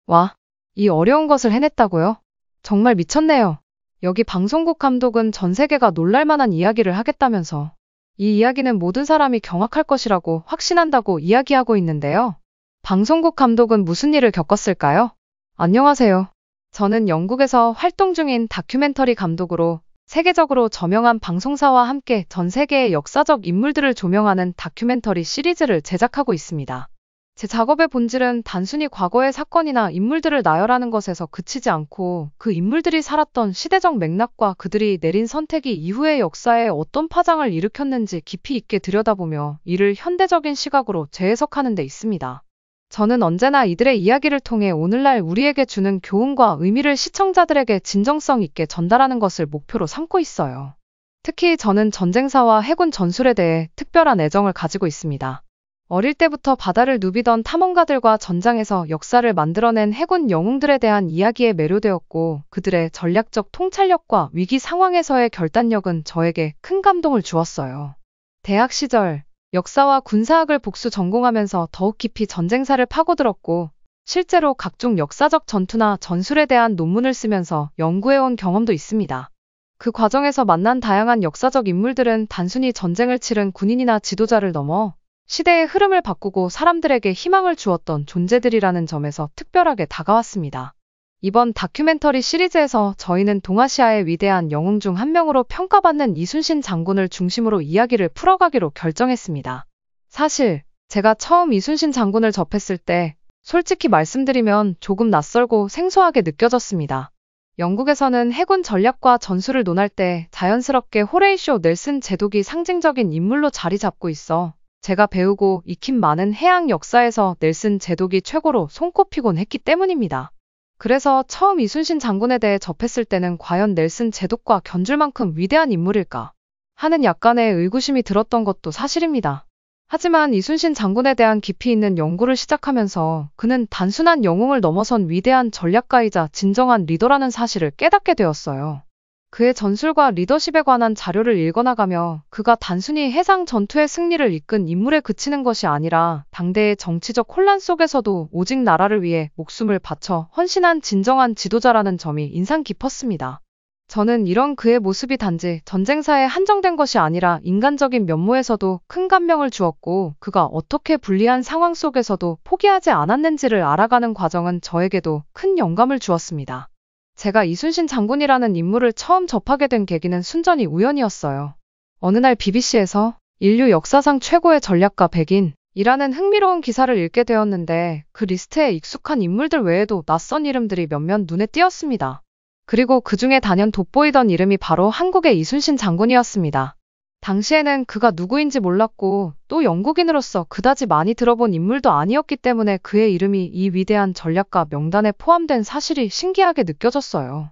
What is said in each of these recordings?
와, 이 어려운 것을 해냈다고요? 정말 미쳤네요. 여기 방송국 감독은 전 세계가 놀랄만한 이야기를 하겠다면서 이 이야기는 모든 사람이 경악할 것이라고 확신한다고 이야기하고 있는데요. 방송국 감독은 무슨 일을 겪었을까요? 안녕하세요. 저는 영국에서 활동 중인 다큐멘터리 감독으로 세계적으로 저명한 방송사와 함께 전 세계의 역사적 인물들을 조명하는 다큐멘터리 시리즈를 제작하고 있습니다. 제 작업의 본질은 단순히 과거의 사건이나 인물들을 나열하는 것에서 그치지 않고 그 인물들이 살았던 시대적 맥락과 그들이 내린 선택이 이후의 역사에 어떤 파장을 일으켰는지 깊이 있게 들여다보며 이를 현대적인 시각으로 재해석하는 데 있습니다. 저는 언제나 이들의 이야기를 통해 오늘날 우리에게 주는 교훈과 의미를 시청자들에게 진정성 있게 전달하는 것을 목표로 삼고 있어요. 특히 저는 전쟁사와 해군 전술에 대해 특별한 애정을 가지고 있습니다. 어릴 때부터 바다를 누비던 탐험가들과 전장에서 역사를 만들어낸 해군 영웅들에 대한 이야기에 매료되었고 그들의 전략적 통찰력과 위기 상황에서의 결단력은 저에게 큰 감동을 주었어요. 대학 시절 역사와 군사학을 복수 전공하면서 더욱 깊이 전쟁사를 파고들었고 실제로 각종 역사적 전투나 전술에 대한 논문을 쓰면서 연구해온 경험도 있습니다. 그 과정에서 만난 다양한 역사적 인물들은 단순히 전쟁을 치른 군인이나 지도자를 넘어 시대의 흐름을 바꾸고 사람들에게 희망을 주었던 존재들이라는 점에서 특별하게 다가왔습니다. 이번 다큐멘터리 시리즈에서 저희는 동아시아의 위대한 영웅 중 한 명으로 평가받는 이순신 장군을 중심으로 이야기를 풀어가기로 결정했습니다. 사실 제가 처음 이순신 장군을 접했을 때 솔직히 말씀드리면 조금 낯설고 생소하게 느껴졌습니다. 영국에서는 해군 전략과 전술을 논할 때 자연스럽게 호레이쇼 넬슨 제독이 상징적인 인물로 자리 잡고 있어 제가 배우고 익힌 많은 해양 역사에서 넬슨 제독이 최고로 손꼽히곤 했기 때문입니다. 그래서 처음 이순신 장군에 대해 접했을 때는 과연 넬슨 제독과 견줄 만큼 위대한 인물일까 하는 약간의 의구심이 들었던 것도 사실입니다. 하지만 이순신 장군에 대한 깊이 있는 연구를 시작하면서 그는 단순한 영웅을 넘어선 위대한 전략가이자 진정한 리더라는 사실을 깨닫게 되었어요. 그의 전술과 리더십에 관한 자료를 읽어나가며 그가 단순히 해상 전투의 승리를 이끈 인물에 그치는 것이 아니라 당대의 정치적 혼란 속에서도 오직 나라를 위해 목숨을 바쳐 헌신한 진정한 지도자라는 점이 인상 깊었습니다. 저는 이런 그의 모습이 단지 전쟁사에 한정된 것이 아니라 인간적인 면모에서도 큰 감명을 주었고 그가 어떻게 불리한 상황 속에서도 포기하지 않았는지를 알아가는 과정은 저에게도 큰 영감을 주었습니다. 제가 이순신 장군이라는 인물을 처음 접하게 된 계기는 순전히 우연이었어요. 어느 날 BBC에서 인류 역사상 최고의 전략가 100인이라는 흥미로운 기사를 읽게 되었는데 그 리스트에 익숙한 인물들 외에도 낯선 이름들이 몇몇 눈에 띄었습니다. 그리고 그 중에 단연 돋보이던 이름이 바로 한국의 이순신 장군이었습니다. 당시에는 그가 누구인지 몰랐고 또 영국인으로서 그다지 많이 들어본 인물도 아니었기 때문에 그의 이름이 이 위대한 전략가 명단에 포함된 사실이 신기하게 느껴졌어요.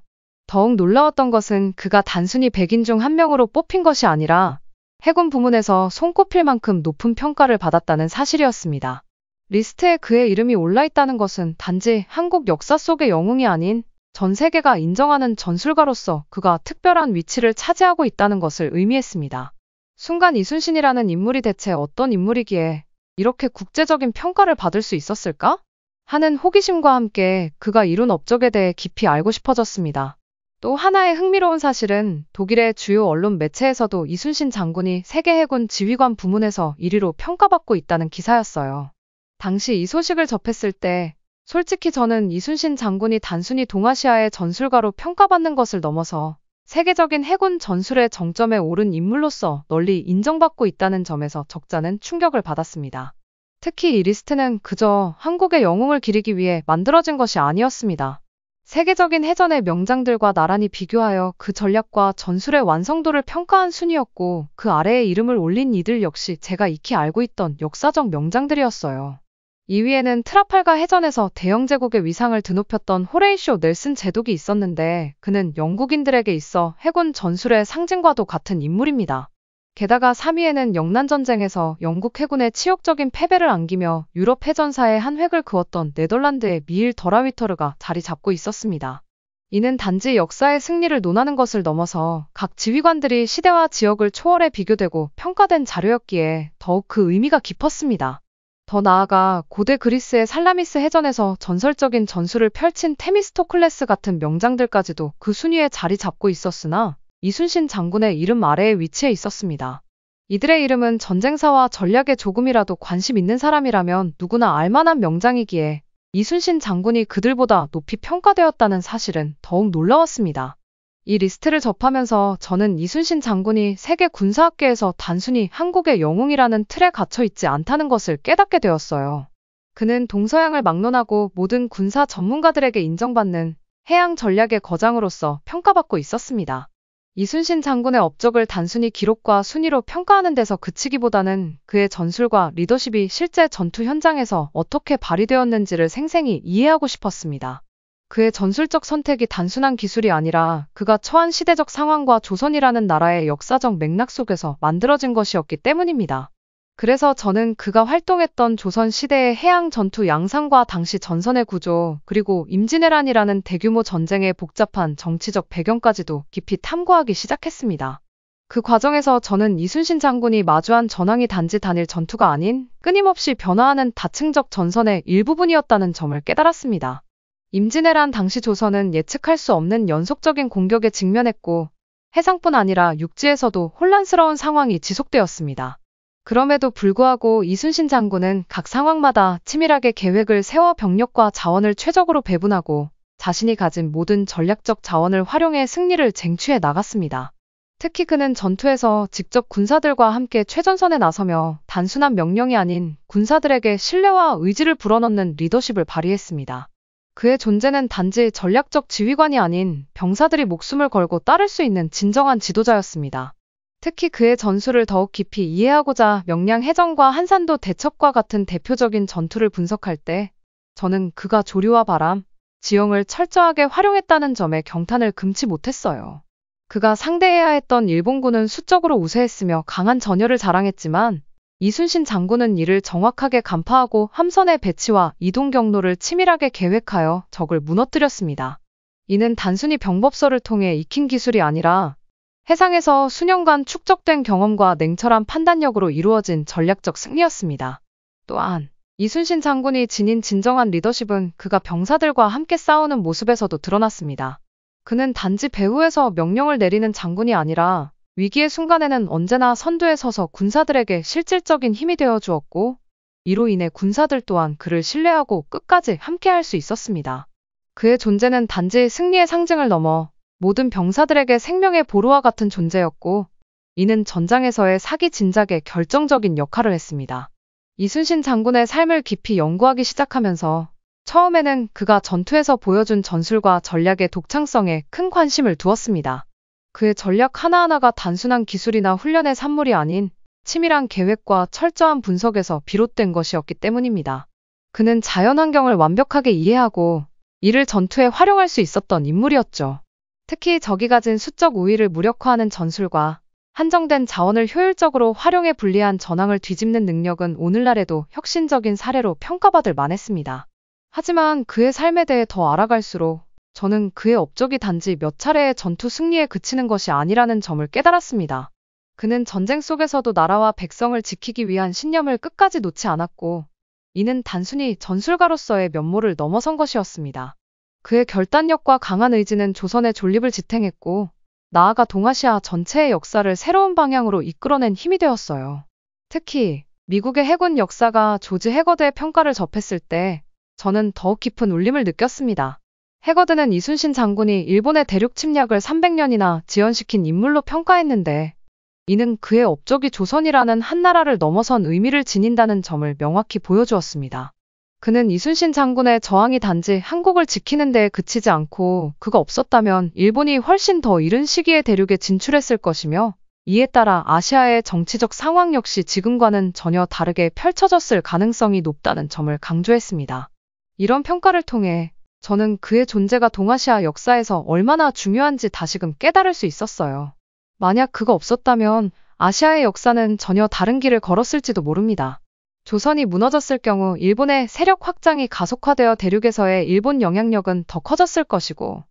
더욱 놀라웠던 것은 그가 단순히 100인 중 한 명으로 뽑힌 것이 아니라 해군 부문에서 손꼽힐 만큼 높은 평가를 받았다는 사실이었습니다. 리스트에 그의 이름이 올라있다는 것은 단지 한국 역사 속의 영웅이 아닌 전 세계가 인정하는 전술가로서 그가 특별한 위치를 차지하고 있다는 것을 의미했습니다. 순간 이순신이라는 인물이 대체 어떤 인물이기에 이렇게 국제적인 평가를 받을 수 있었을까? 하는 호기심과 함께 그가 이룬 업적에 대해 깊이 알고 싶어졌습니다. 또 하나의 흥미로운 사실은 독일의 주요 언론 매체에서도 이순신 장군이 세계 해군 지휘관 부문에서 1위로 평가받고 있다는 기사였어요. 당시 이 소식을 접했을 때 솔직히 저는 이순신 장군이 단순히 동아시아의 전술가로 평가받는 것을 넘어서 세계적인 해군 전술의 정점에 오른 인물로서 널리 인정받고 있다는 점에서 적잖은 충격을 받았습니다. 특히 이 리스트는 그저 한국의 영웅을 기리기 위해 만들어진 것이 아니었습니다. 세계적인 해전의 명장들과 나란히 비교하여 그 전략과 전술의 완성도를 평가한 순위였고 그 아래에 이름을 올린 이들 역시 제가 익히 알고 있던 역사적 명장들이었어요. 2위에는 트라팔가 해전에서 대영제국의 위상을 드높였던 호레이쇼 넬슨 제독이 있었는데 그는 영국인들에게 있어 해군 전술의 상징과도 같은 인물입니다. 게다가 3위에는 영난전쟁에서 영국 해군의 치욕적인 패배를 안기며 유럽 해전사에 한 획을 그었던 네덜란드의 미힐 더라위터르가 자리 잡고 있었습니다. 이는 단지 역사의 승리를 논하는 것을 넘어서 각 지휘관들이 시대와 지역을 초월해 비교되고 평가된 자료였기에 더욱 그 의미가 깊었습니다. 더 나아가 고대 그리스의 살라미스 해전에서 전설적인 전술을 펼친 테미스토클레스 같은 명장들까지도 그 순위에 자리 잡고 있었으나 이순신 장군의 이름 아래에 위치해 있었습니다. 이들의 이름은 전쟁사와 전략에 조금이라도 관심 있는 사람이라면 누구나 알만한 명장이기에 이순신 장군이 그들보다 높이 평가되었다는 사실은 더욱 놀라웠습니다. 이 리스트를 접하면서 저는 이순신 장군이 세계 군사학계에서 단순히 한국의 영웅이라는 틀에 갇혀 있지 않다는 것을 깨닫게 되었어요. 그는 동서양을 막론하고 모든 군사 전문가들에게 인정받는 해양 전략의 거장으로서 평가받고 있었습니다. 이순신 장군의 업적을 단순히 기록과 순위로 평가하는 데서 그치기보다는 그의 전술과 리더십이 실제 전투 현장에서 어떻게 발휘되었는지를 생생히 이해하고 싶었습니다. 그의 전술적 선택이 단순한 기술이 아니라 그가 처한 시대적 상황과 조선이라는 나라의 역사적 맥락 속에서 만들어진 것이었기 때문입니다. 그래서 저는 그가 활동했던 조선 시대의 해양 전투 양상과 당시 전선의 구조, 그리고 임진왜란이라는 대규모 전쟁의 복잡한 정치적 배경까지도 깊이 탐구하기 시작했습니다. 그 과정에서 저는 이순신 장군이 마주한 전황이 단지 단일 전투가 아닌 끊임없이 변화하는 다층적 전선의 일부분이었다는 점을 깨달았습니다. 임진왜란 당시 조선은 예측할 수 없는 연속적인 공격에 직면했고 해상뿐 아니라 육지에서도 혼란스러운 상황이 지속되었습니다. 그럼에도 불구하고 이순신 장군은 각 상황마다 치밀하게 계획을 세워 병력과 자원을 최적으로 배분하고 자신이 가진 모든 전략적 자원을 활용해 승리를 쟁취해 나갔습니다. 특히 그는 전투에서 직접 군사들과 함께 최전선에 나서며 단순한 명령이 아닌 군사들에게 신뢰와 의지를 불어넣는 리더십을 발휘했습니다. 그의 존재는 단지 전략적 지휘관이 아닌 병사들이 목숨을 걸고 따를 수 있는 진정한 지도자였습니다. 특히 그의 전술을 더욱 깊이 이해하고자 명량해전과 한산도 대첩과 같은 대표적인 전투를 분석할 때 저는 그가 조류와 바람, 지형을 철저하게 활용했다는 점에 경탄을 금치 못했어요. 그가 상대해야 했던 일본군은 수적으로 우세했으며 강한 전열을 자랑했지만 이순신 장군은 이를 정확하게 간파하고 함선의 배치와 이동 경로를 치밀하게 계획하여 적을 무너뜨렸습니다. 이는 단순히 병법서를 통해 익힌 기술이 아니라 해상에서 수년간 축적된 경험과 냉철한 판단력으로 이루어진 전략적 승리였습니다. 또한 이순신 장군이 지닌 진정한 리더십은 그가 병사들과 함께 싸우는 모습에서도 드러났습니다. 그는 단지 배후에서 명령을 내리는 장군이 아니라 위기의 순간에는 언제나 선두에 서서 군사들에게 실질적인 힘이 되어 주었고 이로 인해 군사들 또한 그를 신뢰하고 끝까지 함께할 수 있었습니다. 그의 존재는 단지 승리의 상징을 넘어 모든 병사들에게 생명의 보루와 같은 존재였고 이는 전장에서의 사기 진작에 결정적인 역할을 했습니다. 이순신 장군의 삶을 깊이 연구하기 시작하면서 처음에는 그가 전투에서 보여준 전술과 전략의 독창성에 큰 관심을 두었습니다. 그의 전략 하나하나가 단순한 기술이나 훈련의 산물이 아닌 치밀한 계획과 철저한 분석에서 비롯된 것이었기 때문입니다. 그는 자연환경을 완벽하게 이해하고 이를 전투에 활용할 수 있었던 인물이었죠. 특히 적이 가진 수적 우위를 무력화하는 전술과 한정된 자원을 효율적으로 활용해 불리한 전황을 뒤집는 능력은 오늘날에도 혁신적인 사례로 평가받을 만했습니다. 하지만 그의 삶에 대해 더 알아갈수록 저는 그의 업적이 단지 몇 차례의 전투 승리에 그치는 것이 아니라는 점을 깨달았습니다. 그는 전쟁 속에서도 나라와 백성을 지키기 위한 신념을 끝까지 놓지 않았고 이는 단순히 전술가로서의 면모를 넘어선 것이었습니다. 그의 결단력과 강한 의지는 조선의 존립을 지탱했고 나아가 동아시아 전체의 역사를 새로운 방향으로 이끌어낸 힘이 되었어요. 특히 미국의 해군 역사가 조지 해거드의 평가를 접했을 때 저는 더욱 깊은 울림을 느꼈습니다. 해거드는 이순신 장군이 일본의 대륙 침략을 300년이나 지연시킨 인물로 평가했는데 이는 그의 업적이 조선이라는 한 나라를 넘어선 의미를 지닌다는 점을 명확히 보여주었습니다. 그는 이순신 장군의 저항이 단지 한국을 지키는 데에 그치지 않고 그가 없었다면 일본이 훨씬 더 이른 시기에 대륙에 진출했을 것이며 이에 따라 아시아의 정치적 상황 역시 지금과는 전혀 다르게 펼쳐졌을 가능성이 높다는 점을 강조했습니다. 이런 평가를 통해 저는 그의 존재가 동아시아 역사에서 얼마나 중요한지 다시금 깨달을 수 있었어요. 만약 그가 없었다면 아시아의 역사는 전혀 다른 길을 걸었을지도 모릅니다. 조선이 무너졌을 경우 일본의 세력 확장이 가속화되어 대륙에서의 일본 영향력은 더 커졌을 것이고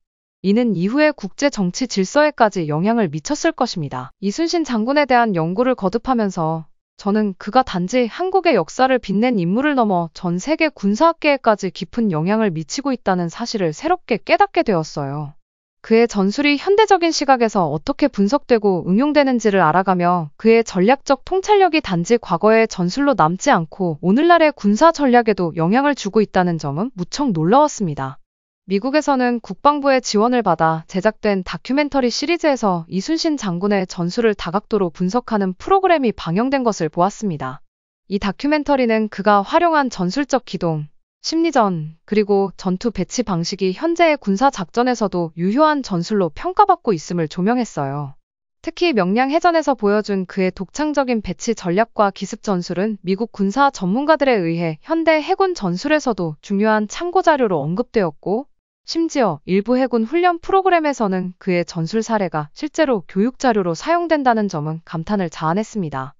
이는 이후의 국제 정치 질서에까지 영향을 미쳤을 것입니다. 이순신 장군에 대한 연구를 거듭하면서 저는 그가 단지 한국의 역사를 빛낸 인물을 넘어 전 세계 군사학계에까지 깊은 영향을 미치고 있다는 사실을 새롭게 깨닫게 되었어요. 그의 전술이 현대적인 시각에서 어떻게 분석되고 응용되는지를 알아가며 그의 전략적 통찰력이 단지 과거의 전술로 남지 않고 오늘날의 군사 전략에도 영향을 주고 있다는 점은 무척 놀라웠습니다. 미국에서는 국방부의 지원을 받아 제작된 다큐멘터리 시리즈에서 이순신 장군의 전술을 다각도로 분석하는 프로그램이 방영된 것을 보았습니다. 이 다큐멘터리는 그가 활용한 전술적 기동, 심리전, 그리고 전투 배치 방식이 현재의 군사 작전에서도 유효한 전술로 평가받고 있음을 조명했어요. 특히 명량해전에서 보여준 그의 독창적인 배치 전략과 기습 전술은 미국 군사 전문가들에 의해 현대 해군 전술에서도 중요한 참고 자료로 언급되었고, 심지어 일부 해군 훈련 프로그램에서는 그의 전술 사례가 실제로 교육 자료로 사용된다는 점은 감탄을 자아냈습니다.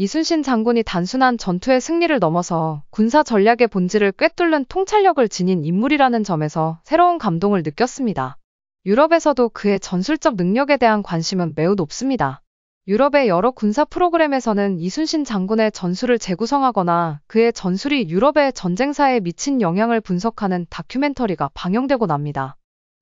이순신 장군이 단순한 전투의 승리를 넘어서 군사 전략의 본질을 꿰뚫는 통찰력을 지닌 인물이라는 점에서 새로운 감동을 느꼈습니다. 유럽에서도 그의 전술적 능력에 대한 관심은 매우 높습니다. 유럽의 여러 군사 프로그램에서는 이순신 장군의 전술을 재구성하거나 그의 전술이 유럽의 전쟁사에 미친 영향을 분석하는 다큐멘터리가 방영되곤 합니다.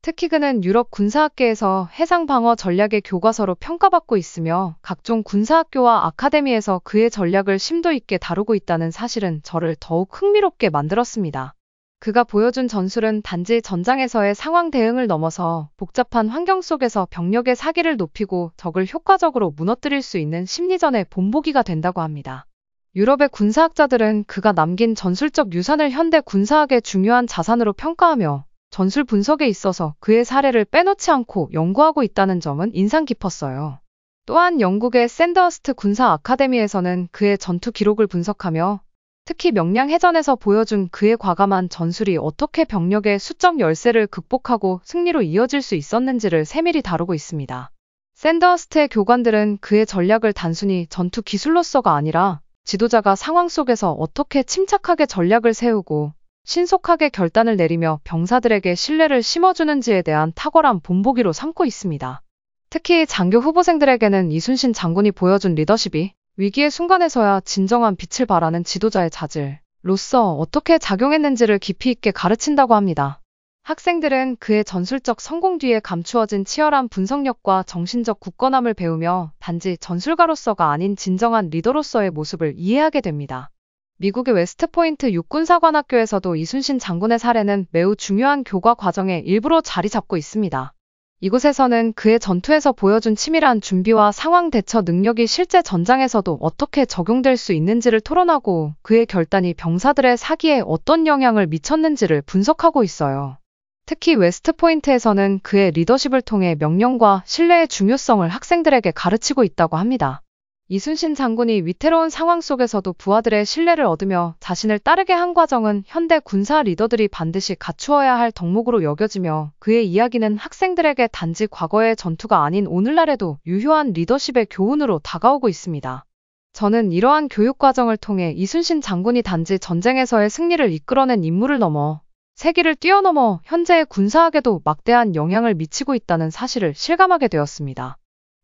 특히 그는 유럽 군사학계에서 해상방어 전략의 교과서로 평가받고 있으며 각종 군사학교와 아카데미에서 그의 전략을 심도 있게 다루고 있다는 사실은 저를 더욱 흥미롭게 만들었습니다. 그가 보여준 전술은 단지 전장에서의 상황 대응을 넘어서 복잡한 환경 속에서 병력의 사기를 높이고 적을 효과적으로 무너뜨릴 수 있는 심리전의 본보기가 된다고 합니다. 유럽의 군사학자들은 그가 남긴 전술적 유산을 현대 군사학의 중요한 자산으로 평가하며 전술 분석에 있어서 그의 사례를 빼놓지 않고 연구하고 있다는 점은 인상 깊었어요. 또한 영국의 샌더스트 군사 아카데미에서는 그의 전투 기록을 분석하며 특히 명량해전에서 보여준 그의 과감한 전술이 어떻게 병력의 수적 열세를 극복하고 승리로 이어질 수 있었는지를 세밀히 다루고 있습니다. 샌더스트의 교관들은 그의 전략을 단순히 전투 기술로서가 아니라 지도자가 상황 속에서 어떻게 침착하게 전략을 세우고 신속하게 결단을 내리며 병사들에게 신뢰를 심어주는지에 대한 탁월한 본보기로 삼고 있습니다. 특히 장교 후보생들에게는 이순신 장군이 보여준 리더십이 위기의 순간에서야 진정한 빛을 발하는 지도자의 자질로서 어떻게 작용했는지를 깊이 있게 가르친다고 합니다. 학생들은 그의 전술적 성공 뒤에 감추어진 치열한 분석력과 정신적 굳건함을 배우며 단지 전술가로서가 아닌 진정한 리더로서의 모습을 이해하게 됩니다. 미국의 웨스트포인트 육군사관학교에서도 이순신 장군의 사례는 매우 중요한 교과 과정의 일부로 자리 잡고 있습니다. 이곳에서는 그의 전투에서 보여준 치밀한 준비와 상황 대처 능력이 실제 전장에서도 어떻게 적용될 수 있는지를 토론하고 그의 결단이 병사들의 사기에 어떤 영향을 미쳤는지를 분석하고 있어요. 특히 웨스트포인트에서는 그의 리더십을 통해 명령과 신뢰의 중요성을 학생들에게 가르치고 있다고 합니다. 이순신 장군이 위태로운 상황 속에서도 부하들의 신뢰를 얻으며 자신을 따르게 한 과정은 현대 군사 리더들이 반드시 갖추어야 할 덕목으로 여겨지며 그의 이야기는 학생들에게 단지 과거의 전투가 아닌 오늘날에도 유효한 리더십의 교훈으로 다가오고 있습니다. 저는 이러한 교육 과정을 통해 이순신 장군이 단지 전쟁에서의 승리를 이끌어낸 인물을 넘어 세기를 뛰어넘어 현재의 군사학에도 막대한 영향을 미치고 있다는 사실을 실감하게 되었습니다.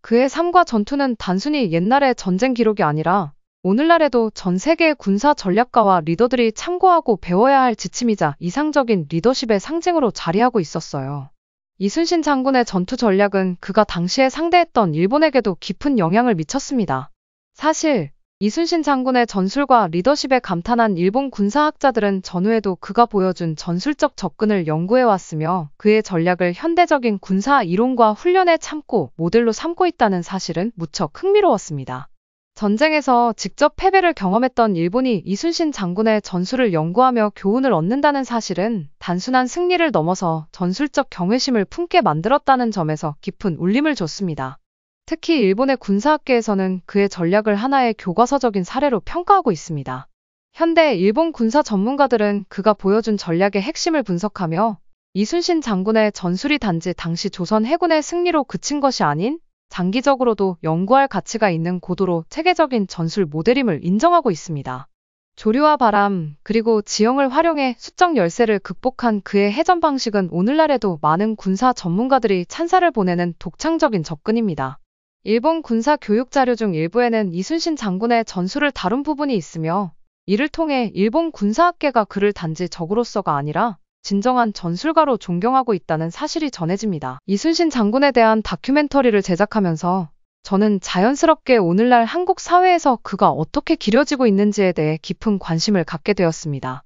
그의 삶과 전투는 단순히 옛날의 전쟁 기록이 아니라 오늘날에도 전 세계의 군사 전략가와 리더들이 참고하고 배워야 할 지침이자 이상적인 리더십의 상징으로 자리하고 있었어요. 이순신 장군의 전투 전략은 그가 당시에 상대했던 일본에게도 깊은 영향을 미쳤습니다. 사실 이순신 장군의 전술과 리더십에 감탄한 일본 군사학자들은 전후에도 그가 보여준 전술적 접근을 연구해왔으며 그의 전략을 현대적인 군사 이론과 훈련에 참고 모델로 삼고 있다는 사실은 무척 흥미로웠습니다. 전쟁에서 직접 패배를 경험했던 일본이 이순신 장군의 전술을 연구하며 교훈을 얻는다는 사실은 단순한 승리를 넘어서 전술적 경외심을 품게 만들었다는 점에서 깊은 울림을 줬습니다. 특히 일본의 군사학계에서는 그의 전략을 하나의 교과서적인 사례로 평가하고 있습니다. 현대 일본 군사 전문가들은 그가 보여준 전략의 핵심을 분석하며 이순신 장군의 전술이 단지 당시 조선 해군의 승리로 그친 것이 아닌 장기적으로도 연구할 가치가 있는 고도로 체계적인 전술 모델임을 인정하고 있습니다. 조류와 바람, 그리고 지형을 활용해 수적 열세를 극복한 그의 해전 방식은 오늘날에도 많은 군사 전문가들이 찬사를 보내는 독창적인 접근입니다. 일본 군사 교육 자료 중 일부에는 이순신 장군의 전술을 다룬 부분이 있으며, 이를 통해 일본 군사학계가 그를 단지 적으로서가 아니라 진정한 전술가로 존경하고 있다는 사실이 전해집니다. 이순신 장군에 대한 다큐멘터리를 제작하면서 저는 자연스럽게 오늘날 한국 사회에서 그가 어떻게 기려지고 있는지에 대해 깊은 관심을 갖게 되었습니다.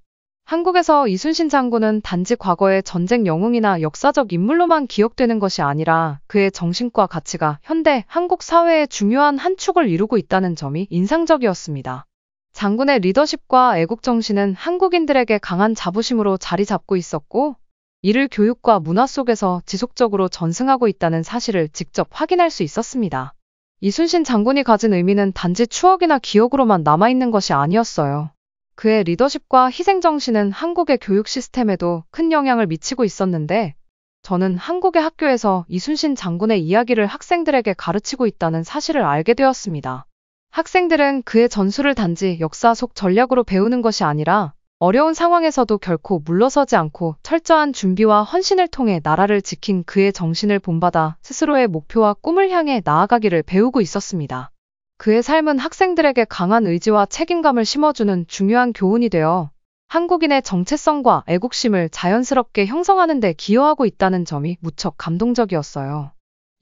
한국에서 이순신 장군은 단지 과거의 전쟁 영웅이나 역사적 인물로만 기억되는 것이 아니라 그의 정신과 가치가 현대 한국 사회의 중요한 한 축을 이루고 있다는 점이 인상적이었습니다. 장군의 리더십과 애국정신은 한국인들에게 강한 자부심으로 자리 잡고 있었고, 이를 교육과 문화 속에서 지속적으로 전승하고 있다는 사실을 직접 확인할 수 있었습니다. 이순신 장군이 가진 의미는 단지 추억이나 기억으로만 남아있는 것이 아니었어요. 그의 리더십과 희생정신은 한국의 교육 시스템에도 큰 영향을 미치고 있었는데, 저는 한국의 학교에서 이순신 장군의 이야기를 학생들에게 가르치고 있다는 사실을 알게 되었습니다. 학생들은 그의 전술을 단지 역사 속 전략으로 배우는 것이 아니라 어려운 상황에서도 결코 물러서지 않고 철저한 준비와 헌신을 통해 나라를 지킨 그의 정신을 본받아 스스로의 목표와 꿈을 향해 나아가기를 배우고 있었습니다. 그의 삶은 학생들에게 강한 의지와 책임감을 심어주는 중요한 교훈이 되어 한국인의 정체성과 애국심을 자연스럽게 형성하는 데 기여하고 있다는 점이 무척 감동적이었어요.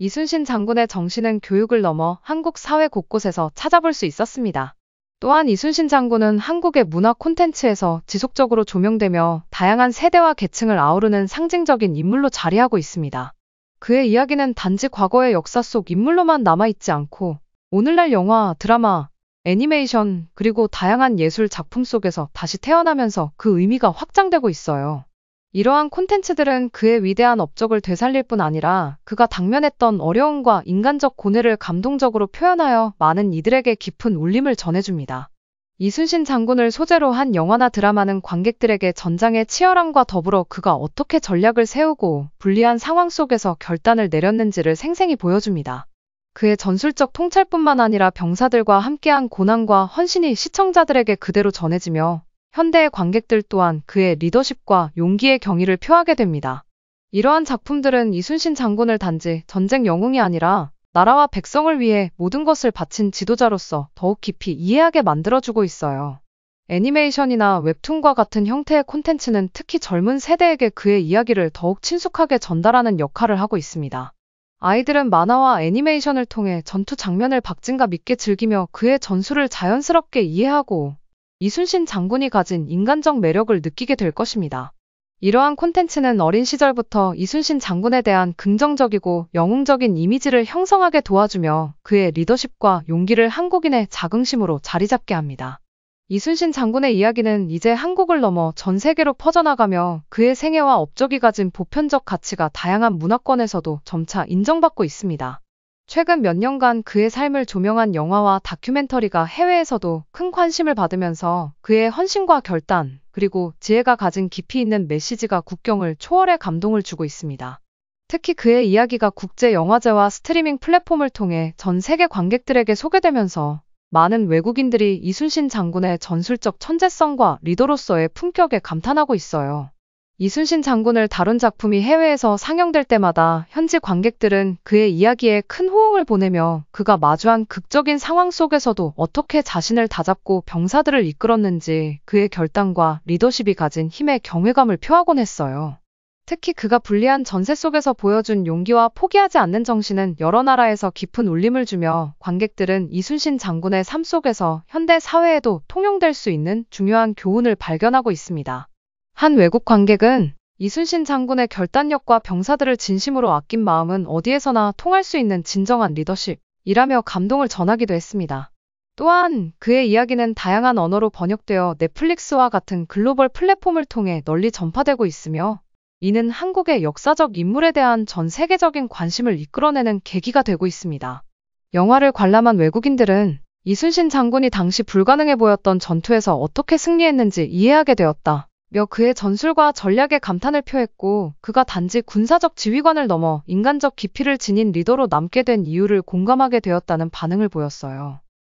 이순신 장군의 정신은 교육을 넘어 한국 사회 곳곳에서 찾아볼 수 있었습니다. 또한 이순신 장군은 한국의 문화 콘텐츠에서 지속적으로 조명되며 다양한 세대와 계층을 아우르는 상징적인 인물로 자리하고 있습니다. 그의 이야기는 단지 과거의 역사 속 인물로만 남아있지 않고 오늘날 영화, 드라마, 애니메이션, 그리고 다양한 예술 작품 속에서 다시 태어나면서 그 의미가 확장되고 있어요. 이러한 콘텐츠들은 그의 위대한 업적을 되살릴 뿐 아니라 그가 당면했던 어려움과 인간적 고뇌를 감동적으로 표현하여 많은 이들에게 깊은 울림을 전해줍니다. 이순신 장군을 소재로 한 영화나 드라마는 관객들에게 전장의 치열함과 더불어 그가 어떻게 전략을 세우고 불리한 상황 속에서 결단을 내렸는지를 생생히 보여줍니다. 그의 전술적 통찰뿐만 아니라 병사들과 함께한 고난과 헌신이 시청자들에게 그대로 전해지며 현대의 관객들 또한 그의 리더십과 용기의 경의를 표하게 됩니다. 이러한 작품들은 이순신 장군을 단지 전쟁 영웅이 아니라 나라와 백성을 위해 모든 것을 바친 지도자로서 더욱 깊이 이해하게 만들어주고 있어요. 애니메이션이나 웹툰과 같은 형태의 콘텐츠는 특히 젊은 세대에게 그의 이야기를 더욱 친숙하게 전달하는 역할을 하고 있습니다. 아이들은 만화와 애니메이션을 통해 전투 장면을 박진감 있게 즐기며 그의 전술을 자연스럽게 이해하고 이순신 장군이 가진 인간적 매력을 느끼게 될 것입니다. 이러한 콘텐츠는 어린 시절부터 이순신 장군에 대한 긍정적이고 영웅적인 이미지를 형성하게 도와주며 그의 리더십과 용기를 한국인의 자긍심으로 자리 잡게 합니다. 이순신 장군의 이야기는 이제 한국을 넘어 전 세계로 퍼져나가며 그의 생애와 업적이 가진 보편적 가치가 다양한 문화권에서도 점차 인정받고 있습니다. 최근 몇 년간 그의 삶을 조명한 영화와 다큐멘터리가 해외에서도 큰 관심을 받으면서 그의 헌신과 결단, 그리고 지혜가 가진 깊이 있는 메시지가 국경을 초월해 감동을 주고 있습니다. 특히 그의 이야기가 국제 영화제와 스트리밍 플랫폼을 통해 전 세계 관객들에게 소개되면서 많은 외국인들이 이순신 장군의 전술적 천재성과 리더로서의 품격에 감탄하고 있어요. 이순신 장군을 다룬 작품이 해외에서 상영될 때마다 현지 관객들은 그의 이야기에 큰 호응을 보내며 그가 마주한 극적인 상황 속에서도 어떻게 자신을 다잡고 병사들을 이끌었는지 그의 결단과 리더십이 가진 힘에 경외감을 표하곤 했어요. 특히 그가 불리한 전세 속에서 보여준 용기와 포기하지 않는 정신은 여러 나라에서 깊은 울림을 주며 관객들은 이순신 장군의 삶 속에서 현대 사회에도 통용될 수 있는 중요한 교훈을 발견하고 있습니다. 한 외국 관객은 이순신 장군의 결단력과 병사들을 진심으로 아낀 마음은 어디에서나 통할 수 있는 진정한 리더십이라며 감동을 전하기도 했습니다. 또한 그의 이야기는 다양한 언어로 번역되어 넷플릭스와 같은 글로벌 플랫폼을 통해 널리 전파되고 있으며 이는 한국의 역사적 인물에 대한 전 세계적인 관심을 이끌어내는 계기가 되고 있습니다. 영화를 관람한 외국인들은 이순신 장군이 당시 불가능해 보였던 전투에서 어떻게 승리했는지 이해하게 되었다. 며 그의 전술과 전략에 감탄을 표했고 그가 단지 군사적 지휘관을 넘어 인간적 깊이를 지닌 리더로 남게 된 이유를 공감하게 되었다는 반응을 보였어요.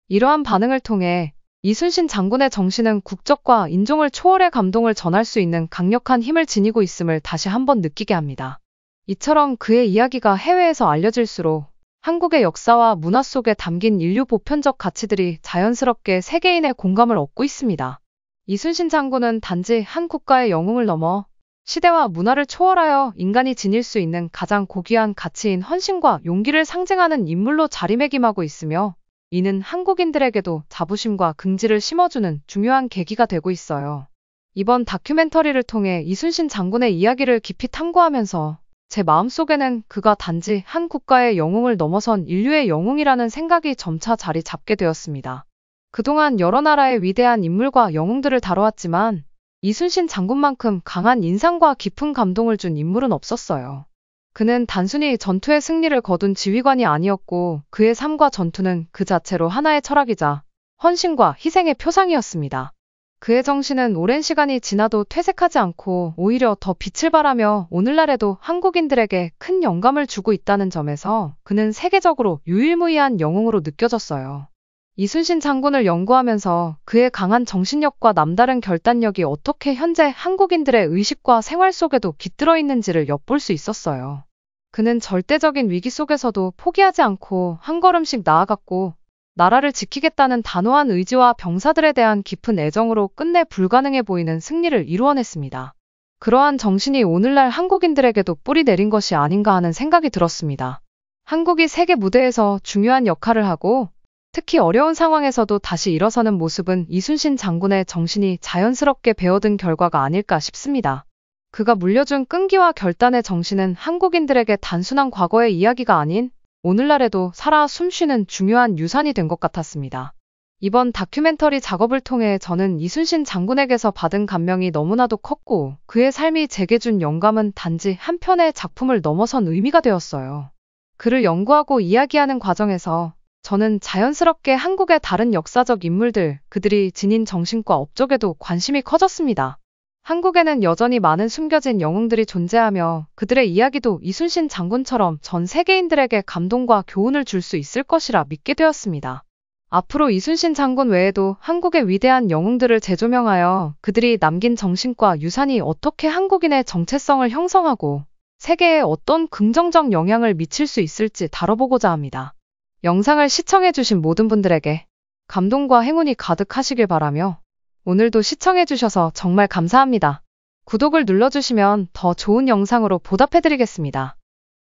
이러한 반응을 통해 이순신 장군의 정신은 국적과 인종을 초월해 감동을 전할 수 있는 강력한 힘을 지니고 있음을 다시 한번 느끼게 합니다. 이처럼 그의 이야기가 해외에서 알려질수록 한국의 역사와 문화 속에 담긴 인류 보편적 가치들이 자연스럽게 세계인의 공감을 얻고 있습니다. 이순신 장군은 단지 한 국가의 영웅을 넘어 시대와 문화를 초월하여 인간이 지닐 수 있는 가장 고귀한 가치인 헌신과 용기를 상징하는 인물로 자리매김하고 있으며, 이는 한국인들에게도 자부심과 긍지를 심어주는 중요한 계기가 되고 있어요. 이번 다큐멘터리를 통해 이순신 장군의 이야기를 깊이 탐구하면서 제 마음속에는 그가 단지 한 국가의 영웅을 넘어선 인류의 영웅이라는 생각이 점차 자리 잡게 되었습니다. 그동안 여러 나라의 위대한 인물과 영웅들을 다뤄왔지만 이순신 장군만큼 강한 인상과 깊은 감동을 준 인물은 없었어요. 그는 단순히 전투의 승리를 거둔 지휘관이 아니었고, 그의 삶과 전투는 그 자체로 하나의 철학이자 헌신과 희생의 표상이었습니다. 그의 정신은 오랜 시간이 지나도 퇴색하지 않고 오히려 더 빛을 발하며 오늘날에도 한국인들에게 큰 영감을 주고 있다는 점에서 그는 세계적으로 유일무이한 영웅으로 느껴졌어요. 이순신 장군을 연구하면서 그의 강한 정신력과 남다른 결단력이 어떻게 현재 한국인들의 의식과 생활 속에도 깃들어 있는지를 엿볼 수 있었어요. 그는 절대적인 위기 속에서도 포기하지 않고 한 걸음씩 나아갔고, 나라를 지키겠다는 단호한 의지와 병사들에 대한 깊은 애정으로 끝내 불가능해 보이는 승리를 이루어냈습니다. 그러한 정신이 오늘날 한국인들에게도 뿌리 내린 것이 아닌가 하는 생각이 들었습니다. 한국이 세계 무대에서 중요한 역할을 하고, 특히 어려운 상황에서도 다시 일어서는 모습은 이순신 장군의 정신이 자연스럽게 배어든 결과가 아닐까 싶습니다. 그가 물려준 끈기와 결단의 정신은 한국인들에게 단순한 과거의 이야기가 아닌 오늘날에도 살아 숨쉬는 중요한 유산이 된 것 같았습니다. 이번 다큐멘터리 작업을 통해 저는 이순신 장군에게서 받은 감명이 너무나도 컸고, 그의 삶이 제게 준 영감은 단지 한 편의 작품을 넘어선 의미가 되었어요. 그를 연구하고 이야기하는 과정에서 저는 자연스럽게 한국의 다른 역사적 인물들, 그들이 지닌 정신과 업적에도 관심이 커졌습니다. 한국에는 여전히 많은 숨겨진 영웅들이 존재하며 그들의 이야기도 이순신 장군처럼 전 세계인들에게 감동과 교훈을 줄 수 있을 것이라 믿게 되었습니다. 앞으로 이순신 장군 외에도 한국의 위대한 영웅들을 재조명하여 그들이 남긴 정신과 유산이 어떻게 한국인의 정체성을 형성하고 세계에 어떤 긍정적 영향을 미칠 수 있을지 다뤄보고자 합니다. 영상을 시청해주신 모든 분들에게 감동과 행운이 가득하시길 바라며, 오늘도 시청해주셔서 정말 감사합니다. 구독을 눌러주시면 더 좋은 영상으로 보답해드리겠습니다.